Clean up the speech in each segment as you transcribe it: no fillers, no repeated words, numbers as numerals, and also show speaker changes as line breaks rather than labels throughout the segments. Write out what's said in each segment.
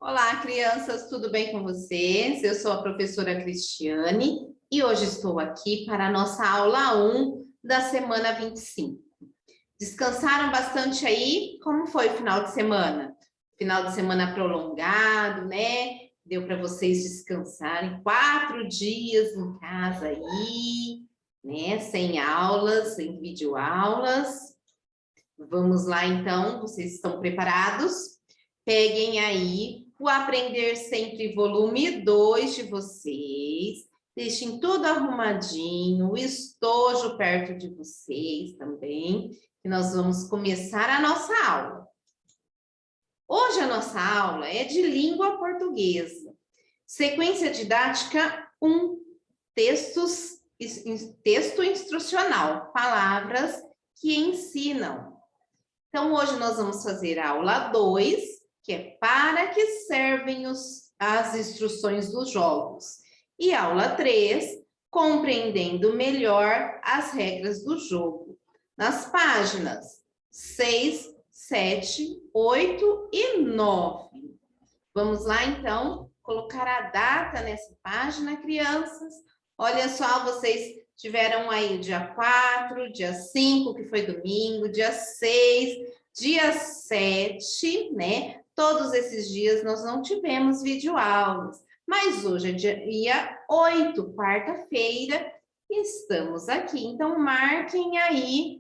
Olá, crianças, tudo bem com vocês? Eu sou a professora Cristiane e hoje estou aqui para a nossa aula 1 da semana 25. Descansaram bastante aí? Como foi o final de semana? Final de semana prolongado, né? Deu para vocês descansarem 4 dias em casa aí, né? Sem aulas, sem videoaulas. Vamos lá então, vocês estão preparados? Peguem aí o Aprender Sempre volume 2 de vocês. Deixem tudo arrumadinho, o estojo perto de vocês também, que nós vamos começar a nossa aula. Hoje a nossa aula é de língua portuguesa. Sequência didática 1, texto instrucional, palavras que ensinam. Então, hoje nós vamos fazer a aula 2, que é para que servem as instruções dos jogos. E aula 3, compreendendo melhor as regras do jogo. Nas páginas 6, 7, 8 e 9. Vamos lá, então, colocar a data nessa página, crianças. Olha só, vocês tiveram aí o dia 4, dia 5, que foi domingo, dia 6, dia 7, né? Todos esses dias nós não tivemos videoaulas, mas hoje é dia 8, quarta-feira, e estamos aqui. Então, marquem aí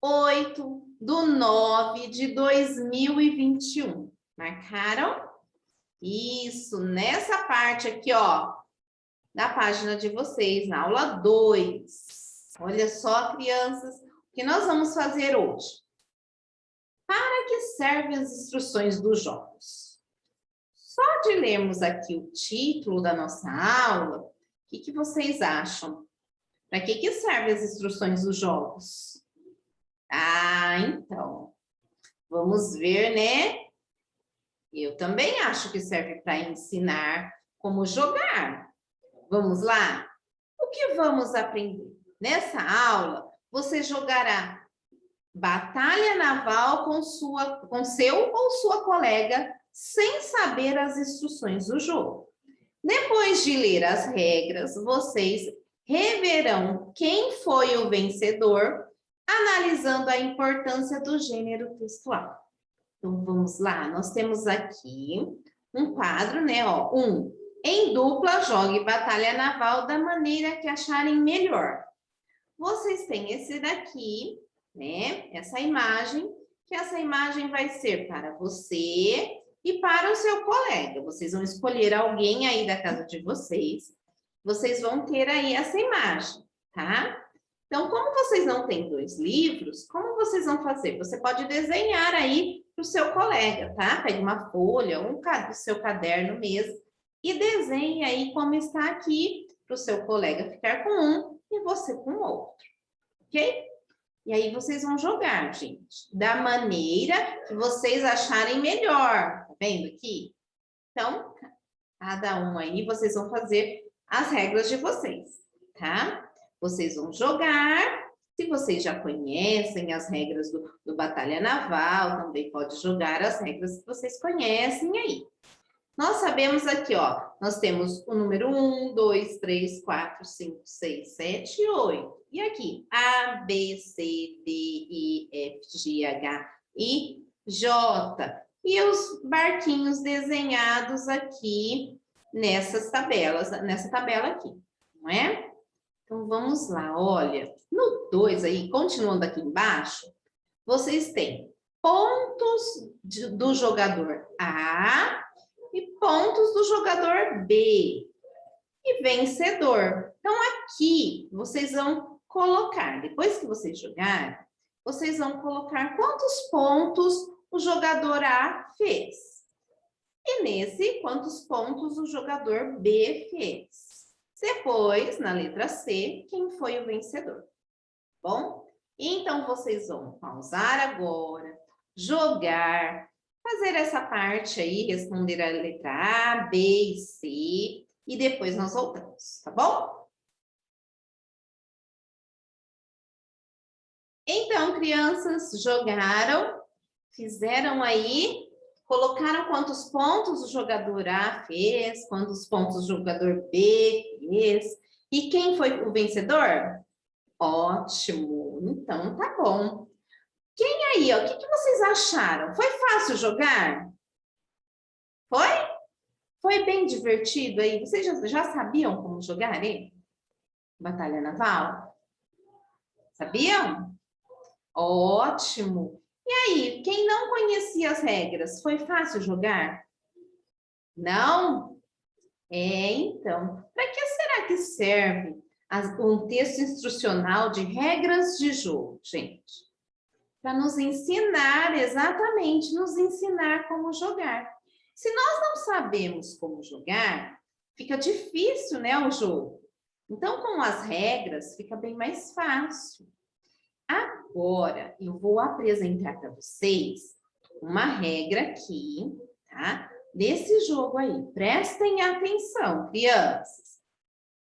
8/9/2021. Marcaram? Isso, nessa parte aqui, ó, da página de vocês, na aula 2. Olha só, crianças, o que nós vamos fazer hoje. Para que servem as instruções dos jogos? Só de lermos aqui o título da nossa aula, o que vocês acham? Para que servem as instruções dos jogos? Então, vamos ver, né? Eu também acho que serve para ensinar como jogar. Vamos lá? O que vamos aprender? Nessa aula, você jogará batalha naval com seu ou sua colega, sem saber as instruções do jogo. Depois de ler as regras, vocês reverão quem foi o vencedor, analisando a importância do gênero textual. Então, vamos lá. Nós temos aqui um quadro, né? Ó, em dupla, jogue batalha naval da maneira que acharem melhor. Vocês têm esse daqui, né? Essa imagem, que essa imagem vai ser para você e para o seu colega. Vocês vão escolher alguém aí da casa de vocês. Vocês vão ter aí essa imagem, tá? Então, como vocês não têm 2 livros, como vocês vão fazer? Você pode desenhar aí para o seu colega, tá? Pegue uma folha, do seu caderno mesmo, e desenhe aí como está aqui para o seu colega ficar com um e você com o outro, ok? E aí vocês vão jogar, gente, da maneira que vocês acharem melhor, tá vendo aqui? Então, cada um aí, vocês vão fazer as regras de vocês, tá? Vocês vão jogar. Se vocês já conhecem as regras do Batalha Naval, também pode jogar as regras que vocês conhecem aí. Nós sabemos aqui, ó, nós temos o número 1, 2, 3, 4, 5, 6, 7 e 8. E aqui, A, B, C, D, E, F, G, H, I, J. E os barquinhos desenhados aqui nessa tabela aqui, não é? Então, vamos lá, olha. No 2 aí, continuando aqui embaixo, vocês têm pontos do jogador A e pontos do jogador B. E vencedor. Então, aqui, vocês vão colocar, depois que vocês jogarem, vocês vão colocar quantos pontos o jogador A fez. E nesse, quantos pontos o jogador B fez. Depois, na letra C, quem foi o vencedor. Bom? Então, vocês vão pausar agora, jogar, fazer essa parte aí, responder a letra A, B e C, e depois nós voltamos, tá bom? Então, crianças, jogaram, fizeram aí Colocaram quantos pontos o jogador A fez, quantos pontos o jogador B fez. E quem foi o vencedor? Ótimo, então tá bom. Quem aí, ó, o que vocês acharam? Foi fácil jogar? Foi? Foi bem divertido aí? Vocês já sabiam como jogar, hein? Batalha naval? Sabiam? Ótimo. E aí, quem não conhecia as regras, foi fácil jogar? Não? Então, para que será que serve um texto instrucional de regras de jogo, gente? Para nos ensinar, exatamente, nos ensinar como jogar. Se nós não sabemos como jogar, fica difícil, né, o jogo. Então, com as regras, fica bem mais fácil. Agora, eu vou apresentar para vocês uma regra aqui, tá? Desse jogo aí. Prestem atenção, crianças.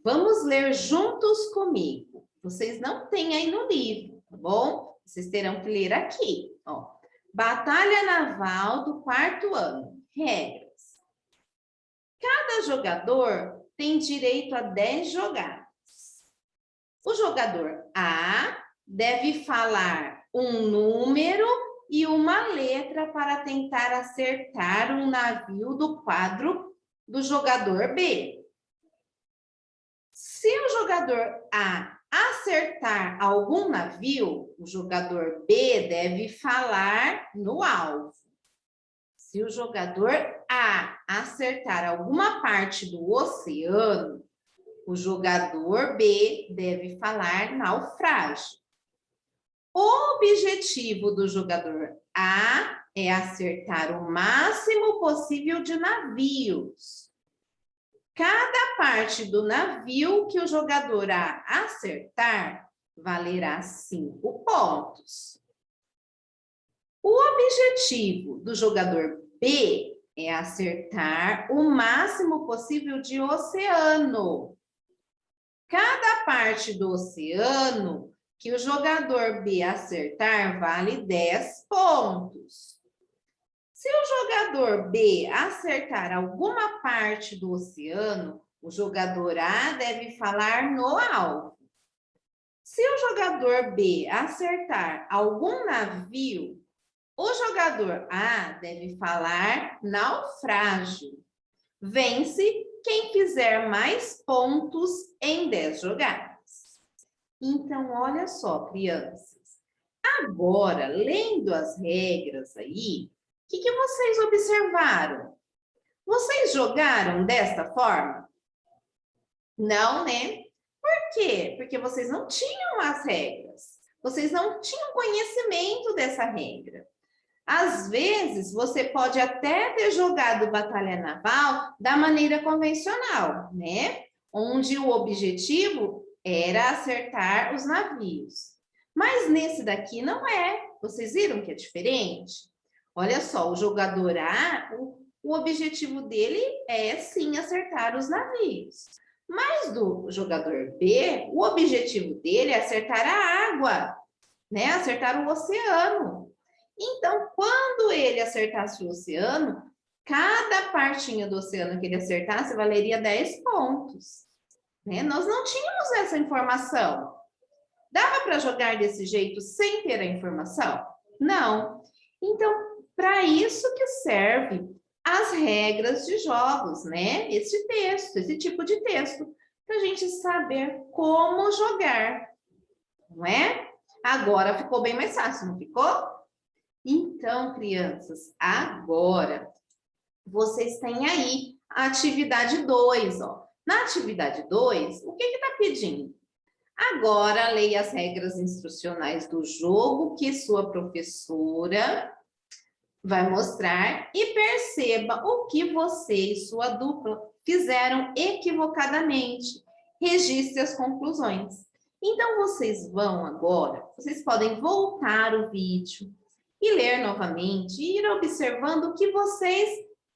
Vamos ler juntos comigo. Vocês não têm aí no livro, tá bom? Vocês terão que ler aqui, ó. Batalha Naval do 4º ano. Regras. Cada jogador tem direito a 10 jogadas. O jogador A deve falar um número e uma letra para tentar acertar um navio do quadro do jogador B. Se o jogador A acertar algum navio, o jogador B deve falar no alvo. Se o jogador A acertar alguma parte do oceano, o jogador B deve falar naufrágio. O objetivo do jogador A é acertar o máximo possível de navios. Cada parte do navio que o jogador A acertar valerá 5 pontos. O objetivo do jogador B é acertar o máximo possível de oceano. Cada parte do oceano que o jogador B acertar vale 10 pontos. Se o jogador B acertar alguma parte do oceano, o jogador A deve falar no alvo. Se o jogador B acertar algum navio, o jogador A deve falar naufrágio. Vence quem fizer mais pontos em 10 jogadas. Então, olha só, crianças. Agora, lendo as regras aí, o que vocês observaram? Vocês jogaram desta forma? Não, né? Por quê? Porque vocês não tinham as regras. Vocês não tinham conhecimento dessa regra. Às vezes, você pode até ter jogado Batalha Naval da maneira convencional, né? Onde o objetivo era acertar os navios. Mas nesse daqui não é. Vocês viram que é diferente? Olha só, o jogador A, o objetivo dele é sim acertar os navios. Mas do jogador B, o objetivo dele é acertar a água, né? Acertar o oceano. Então, quando ele acertasse o oceano, cada partinha do oceano que ele acertasse valeria 10 pontos. Né? Nós não tínhamos essa informação. Dava para jogar desse jeito sem ter a informação? Não. Então, para isso que serve as regras de jogos, né? Esse texto, esse tipo de texto, para a gente saber como jogar, não é? Agora ficou bem mais fácil, não ficou? Então, crianças, agora vocês têm aí a atividade 2, ó. Na atividade 2, o que está pedindo? Agora, leia as regras instrucionais do jogo que sua professora vai mostrar e perceba o que você e sua dupla fizeram equivocadamente. Registre as conclusões. Então, vocês vão agora, vocês podem voltar o vídeo e ler novamente, e ir observando o que vocês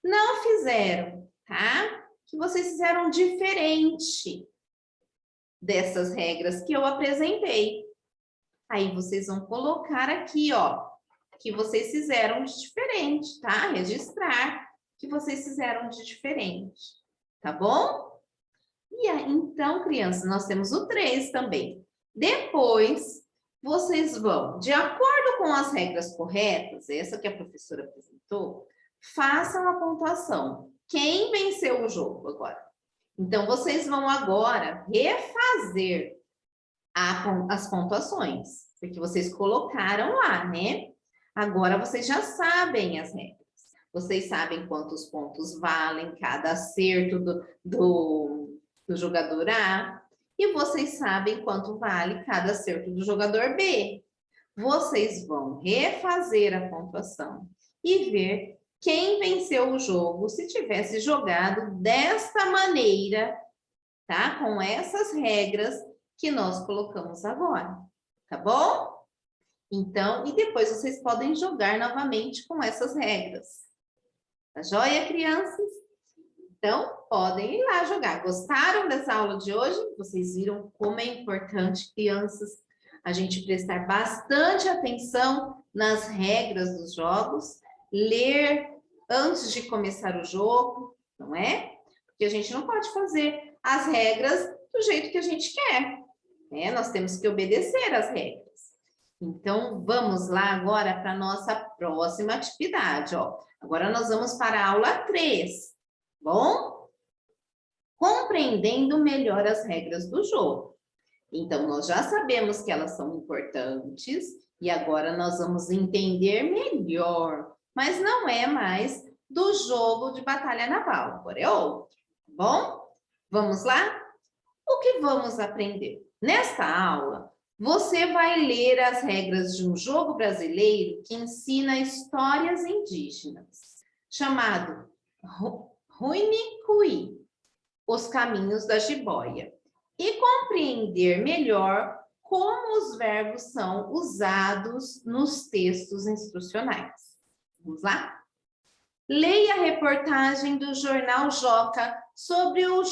não fizeram, tá? Que vocês fizeram diferente dessas regras que eu apresentei. Aí vocês vão colocar aqui, ó, que vocês fizeram de diferente, tá? Registrar que vocês fizeram de diferente, tá bom? E aí, então, crianças, nós temos o 3 também. Depois, vocês vão, de acordo com as regras corretas, essa que a professora apresentou, façam a pontuação. Quem venceu o jogo agora? Então, vocês vão agora refazer as pontuações, porque vocês colocaram lá, né? Agora vocês já sabem as regras. Vocês sabem quantos pontos valem cada acerto do jogador A, e vocês sabem quanto vale cada acerto do jogador B. Vocês vão refazer a pontuação e ver quem venceu o jogo se tivesse jogado desta maneira, tá? Com essas regras que nós colocamos agora, tá bom? Então, e depois vocês podem jogar novamente com essas regras. Tá joia, crianças? Então, podem ir lá jogar. Gostaram dessa aula de hoje? Vocês viram como é importante, crianças, a gente prestar bastante atenção nas regras dos jogos, ler antes de começar o jogo, não é? Porque a gente não pode fazer as regras do jeito que a gente quer, né? Nós temos que obedecer às regras. Então, vamos lá agora para a nossa próxima atividade, ó. Agora nós vamos para a aula 3, bom? Compreendendo melhor as regras do jogo. Então, nós já sabemos que elas são importantes e agora nós vamos entender melhor, mas não é mais do jogo de batalha naval, agora é outro, tá bom? Vamos lá? O que vamos aprender? Nesta aula, você vai ler as regras de um jogo brasileiro que ensina histórias indígenas, chamado Ruinicuí, Os Caminhos da Jiboia, e compreender melhor como os verbos são usados nos textos instrucionais. Vamos lá? Leia a reportagem do Jornal Joca sobre o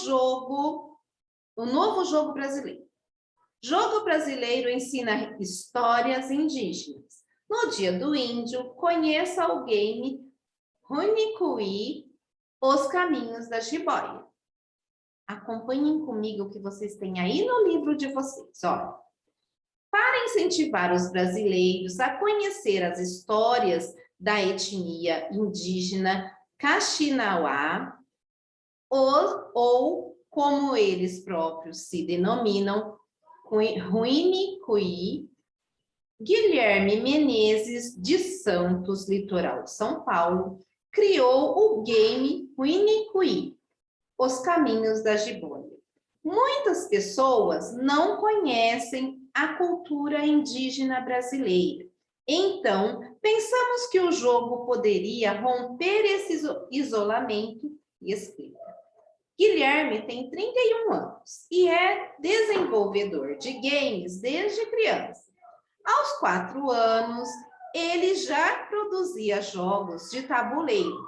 novo jogo brasileiro. Jogo brasileiro ensina histórias indígenas. No Dia do Índio, conheça o game Ruinicuí, Os Caminhos da Jiboia. Acompanhem comigo o que vocês têm aí no livro de vocês. Olha, para incentivar os brasileiros a conhecer as histórias da etnia indígena Kaxinawá, ou como eles próprios se denominam, Ruinicuí, Guilherme Menezes de Santos, litoral de São Paulo, criou o game Ruinicuí, Os Caminhos da Jiboia. Muitas pessoas não conhecem a cultura indígena brasileira. Então, pensamos que o jogo poderia romper esse isolamento e explica. Guilherme tem 31 anos e é desenvolvedor de games desde criança. Aos 4 anos, ele já produzia jogos de tabuleiro.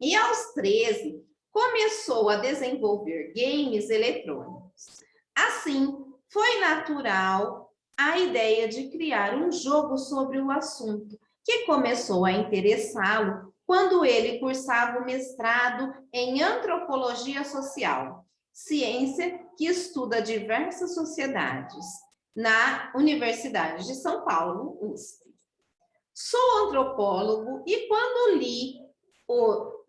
E aos 13, começou a desenvolver games eletrônicos. Assim, foi natural a ideia de criar um jogo sobre o assunto, que começou a interessá-lo quando ele cursava o mestrado em Antropologia Social, ciência que estuda diversas sociedades, na Universidade de São Paulo, USP. Sou antropólogo e quando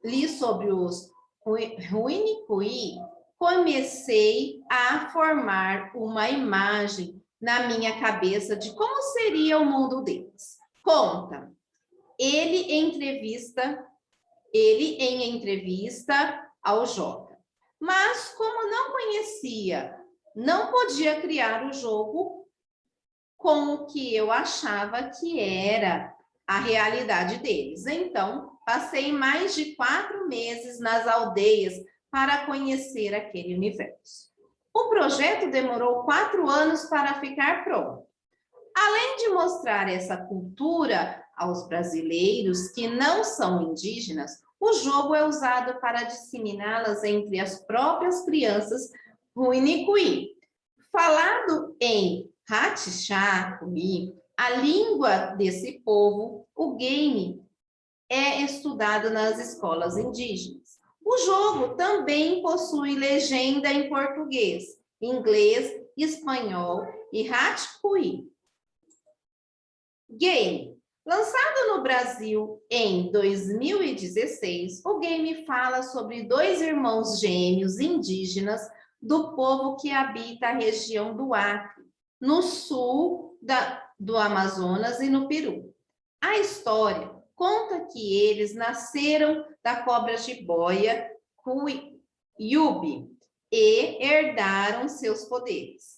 li sobre os Ruinicuí, comecei a formar uma imagem na minha cabeça de como seria o mundo deles. Conta. Ele em entrevista ao Joca. Mas como não conhecia, não podia criar o jogo com o que eu achava que era a realidade deles. Então, passei mais de 4 meses nas aldeias para conhecer aquele universo. O projeto demorou 4 anos para ficar pronto. Além de mostrar essa cultura aos brasileiros que não são indígenas, o jogo é usado para disseminá-las entre as próprias crianças Ruinicuí. Falado em Hatixacuí, a língua desse povo, o game é estudado nas escolas indígenas. O jogo também possui legenda em português, inglês, espanhol e Raticuí. Game. Lançado no Brasil em 2016, o game fala sobre dois irmãos gêmeos indígenas do povo que habita a região do Acre, no sul do Amazonas e no Peru. A história conta que eles nasceram da cobra jiboia Yubi e herdaram seus poderes.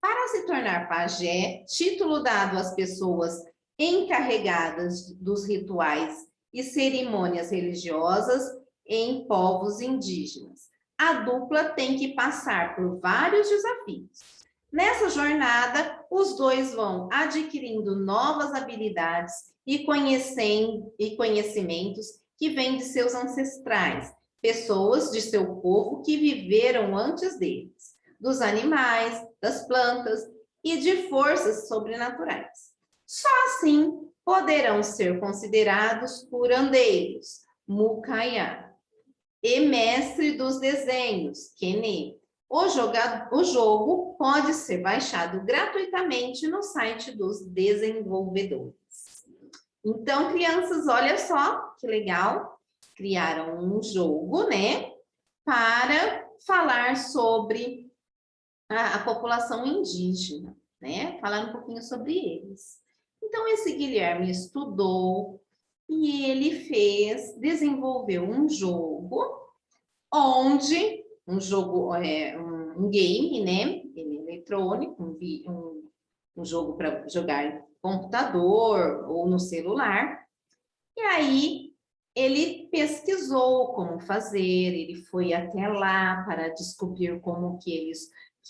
Para se tornar pajé, título dado às pessoas encarregadas dos rituais e cerimônias religiosas em povos indígenas, a dupla tem que passar por vários desafios. Nessa jornada, os dois vão adquirindo novas habilidades e conhecimentos que vêm de seus ancestrais, pessoas de seu povo que viveram antes deles, dos animais, das plantas e de forças sobrenaturais. Só assim poderão ser considerados curandeiros, Mucaiá, e mestre dos desenhos, Kenê. O jogo pode ser baixado gratuitamente no site dos desenvolvedores. Então, crianças, olha só que legal, criaram um jogo, né, para falar sobre a população indígena, né, falar um pouquinho sobre eles. Então, esse Guilherme estudou e ele desenvolveu um jogo onde, um game, né, eletrônico, um jogo para jogar em computador ou no celular. E aí ele pesquisou como fazer, ele foi até lá para descobrir como que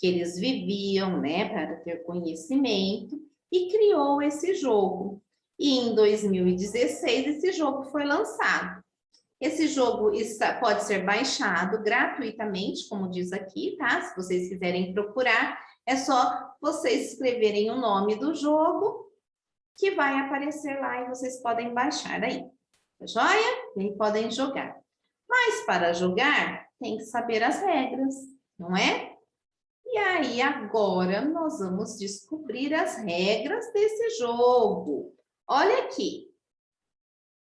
eles viviam, né, para ter conhecimento, e criou esse jogo. E em 2016 esse jogo foi lançado. Esse jogo pode ser baixado gratuitamente, como diz aqui, tá? Se vocês quiserem procurar, é só vocês escreverem o nome do jogo, que vai aparecer lá e vocês podem baixar aí. Tá joia? E podem jogar. Mas para jogar, tem que saber as regras, não é? E aí, agora, nós vamos descobrir as regras desse jogo. Olha aqui.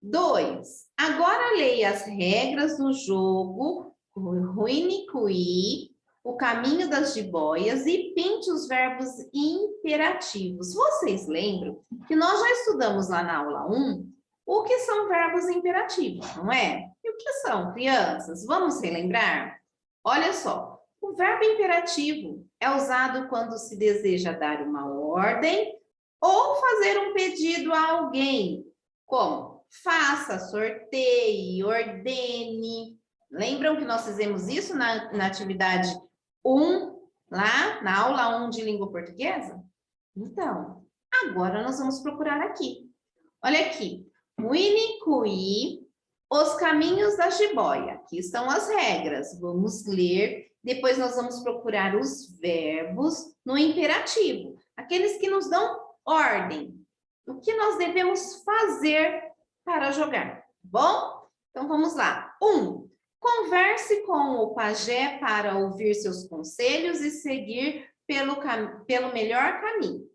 2. Agora leia as regras do jogo Ruinicuí, o caminho das jiboias e pinte os verbos imperativos. Vocês lembram que nós já estudamos lá na aula 1 o que são verbos imperativos, não é? E o que são, crianças? Vamos relembrar? Olha só, o verbo imperativo é usado quando se deseja dar uma ordem ou fazer um pedido a alguém, como faça, sorteie, ordene. Lembram que nós fizemos isso na atividade 1, lá na aula 1 de língua portuguesa? Então, agora nós vamos procurar aqui. Olha aqui, Ruinicuí, os caminhos da jiboia. Aqui estão as regras. Vamos ler, depois nós vamos procurar os verbos no imperativo, aqueles que nos dão ordem. O que nós devemos fazer para jogar, tá bom? Então, vamos lá. 1. Converse com o pajé para ouvir seus conselhos e seguir pelo melhor caminho.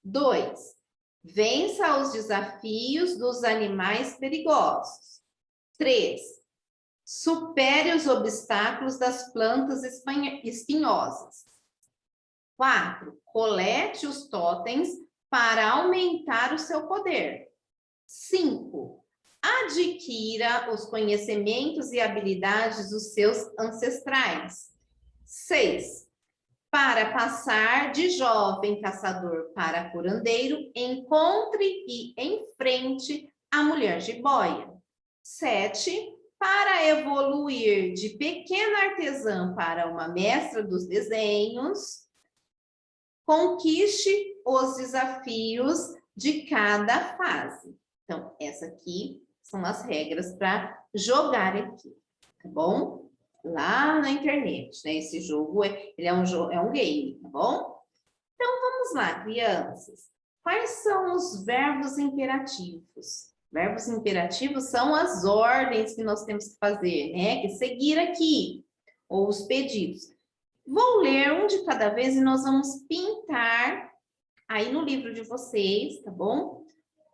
2. Vença os desafios dos animais perigosos. 3. Supere os obstáculos das plantas espinhosas. 4. Colete os totens para aumentar o seu poder. 5. Adquira os conhecimentos e habilidades dos seus ancestrais. 6. Para passar de jovem caçador para curandeiro, encontre e enfrente a mulher jiboia. 7. Para evoluir de pequena artesã para uma mestra dos desenhos, conquiste os desafios de cada fase. Então, essa aqui são as regras para jogar aqui, tá bom? Lá na internet, né? Esse jogo é um game, tá bom? Então, vamos lá, crianças. Quais são os verbos imperativos? Verbos imperativos são as ordens que nós temos que fazer, né? Que seguir aqui, ou os pedidos. Vou ler um de cada vez e nós vamos pintar aí no livro de vocês, tá bom?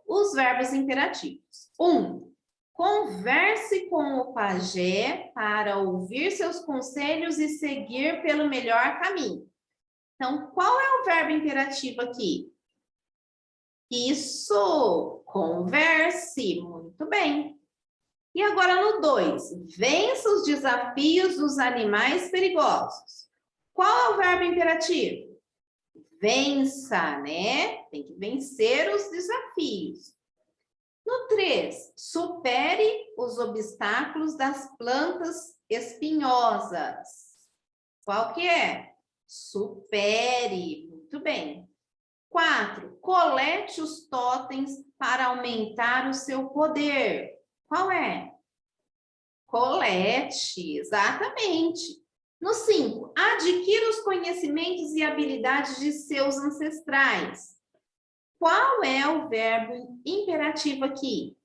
Os verbos imperativos. 1. Converse com o pajé para ouvir seus conselhos e seguir pelo melhor caminho. Então, qual é o verbo imperativo aqui? Isso, converse, muito bem. E agora no 2, vença os desafios dos animais perigosos. Qual é o verbo imperativo? Vença, né? Tem que vencer os desafios. No 3, supere os obstáculos das plantas espinhosas. Qual que é? Supere, muito bem. 4, colete os totens para aumentar o seu poder. Qual é? Colete, exatamente. No 5, adquira os conhecimentos e habilidades de seus ancestrais. Qual é o verbo imperativo aqui?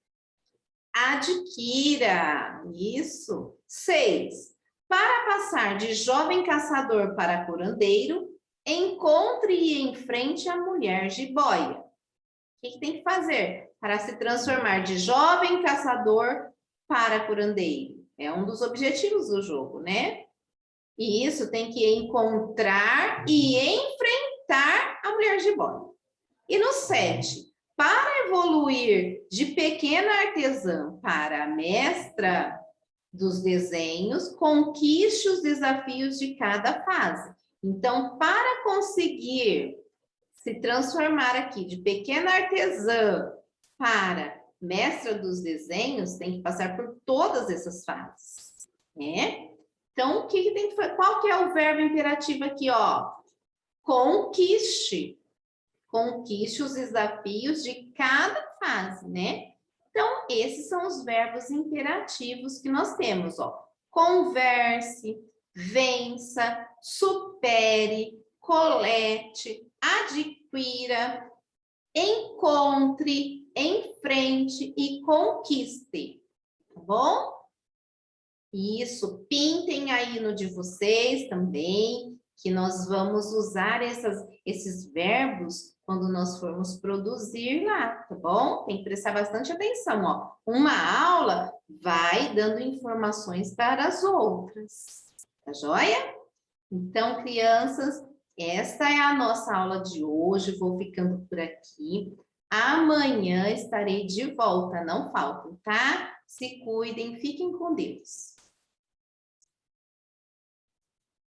Adquira, isso. 6, para passar de jovem caçador para curandeiro, encontre e enfrente a mulher jiboia. O que tem que fazer para se transformar de jovem caçador para curandeiro? É um dos objetivos do jogo, né? E isso tem que encontrar e enfrentar a mulher jiboia. E no 7, para evoluir de pequena artesã para mestra dos desenhos, conquiste os desafios de cada fase. Então, para conseguir se transformar aqui de pequena artesã para mestra dos desenhos, tem que passar por todas essas fases, né? Então, o que tem que fazer? Qual que é o verbo imperativo aqui, ó? Conquiste. Conquiste os desafios de cada fase, né? Então, esses são os verbos imperativos que nós temos, ó. Converse, vença, supere, colete, adquira, encontre, enfrente e conquiste, tá bom? Isso, pintem aí no de vocês também, que nós vamos usar esses verbos quando nós formos produzir lá, tá bom? Tem que prestar bastante atenção, ó. Uma aula vai dando informações para as outras, tá joia? Então, crianças, esta é a nossa aula de hoje, vou ficando por aqui. Amanhã estarei de volta, não faltem, tá? Se cuidem, fiquem com Deus.